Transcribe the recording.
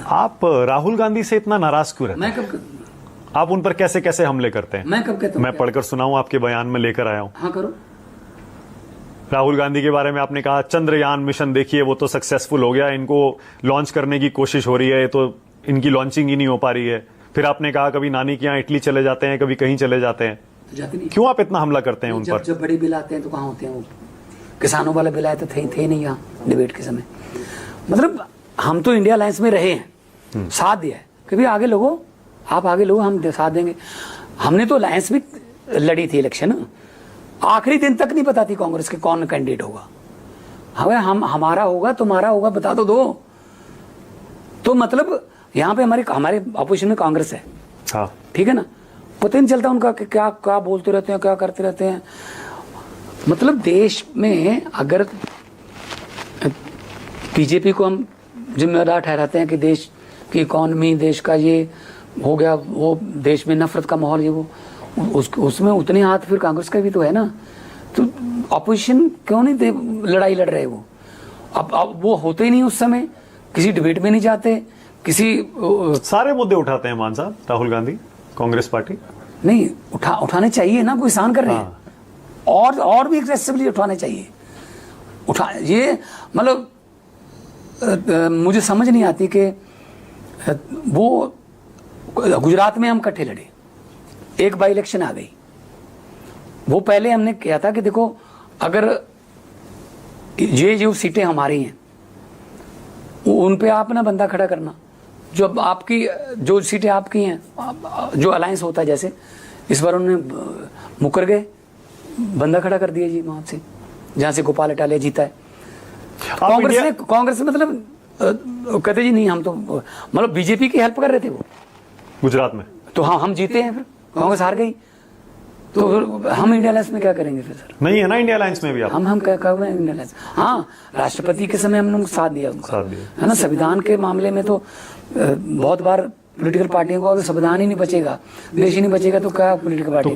आप राहुल गांधी से इतना नाराज क्यों रहते मैं हैं? कब आप उन पर कैसे कैसे हमले करते हैं? मैं कब कहता हूँ? मैं पढ़कर सुनाऊं, आपके बयान में लेकर आया हूं। हाँ करो। राहुल गांधी के बारे में आपने कहा चंद्रयान मिशन देखिए वो तो सक्सेसफुल हो गया, इनको लॉन्च करने की कोशिश हो रही है, तो इनकी लॉन्चिंग ही नहीं हो पा रही है। फिर आपने कहा कभी नानी के यहाँ इटली चले जाते हैं, कभी कहीं चले जाते हैं, तो जाते नहीं। क्यों आप इतना हमला करते हैं उन पर? जब बड़े बिल आते हैं तो कहाँ होते हैं वो? किसानों वाले बिल आए तो थे नहीं यहाँ डिबेट के समय। मतलब हम तो इंडिया अलायंस में रहे हैं, साथ दिया है कि भाई आगे लोगों, आप आगे लोगों, हम साथ देंगे। हमने तो अलायंस भी लड़ी थी इलेक्शन, आखिरी दिन तक नहीं पता थी कांग्रेस के कौन कैंडिडेट होगा। हम हमारा होगा तुम्हारा होगा बता तो दो। तो मतलब यहाँ पे हमारे अपोजिशन में कांग्रेस है, हाँ ठीक है ना, पता नहीं चलता उनका कि क्या क्या बोलते रहते हैं, क्या करते रहते हैं। मतलब देश में अगर बीजेपी को हम जिम्मेदार ठहराते हैं कि देश की इकोनॉमी, देश का ये हो गया, वो देश में नफरत का माहौल, ये वो, उसमें उतने हाथ फिर कांग्रेस का भी तो है ना। तो अपोजिशन क्यों नहीं लड़ाई लड़ रहे वो? अब वो होते ही नहीं उस समय, किसी डिबेट में नहीं जाते, किसी सारे मुद्दे उठाते हैं मान साहब राहुल गांधी, कांग्रेस पार्टी नहीं उठाने चाहिए ना, कोई सहन कर रहे हैं। और भी एग्रेसिवली उठाने चाहिए। ये मतलब मुझे समझ नहीं आती कि वो गुजरात में हम इकट्ठे लड़े, एक बाई इलेक्शन आ गई, वो पहले हमने किया था कि देखो अगर ये जो सीटें हमारी हैं उन पे आप ना बंदा खड़ा करना, जो आपकी जो सीटें आपकी हैं, जो अलायंस होता है, जैसे इस बार उन्होंने मुकर गए, बंदा खड़ा कर दिया जी वहां से, जहां से गोपाल अटालिया जीता है। कांग्रेस ने मतलब कहते जी नहीं, हम तो मतलब बीजेपी की हेल्प कर रहे थे वो गुजरात में, तो हाँ हम जीते हैं, फिर कांग्रेस हार गई, तो हम इंडिया अलायंस में क्या करेंगे फिर? सर नहीं है ना इंडिया अलायंस में भी आप? हम क्या कर रहे हैं इंडिया अलायंस? हाँ, राष्ट्रपति के समय हमने साथ दिया उनका, है ना। संविधान के मामले में तो बहुत बार पॉलिटिकल पार्टियों को अगर संविधान ही नहीं बचेगा, देश ही नहीं बचेगा, तो क्या पॉलिटिकल पार्टी?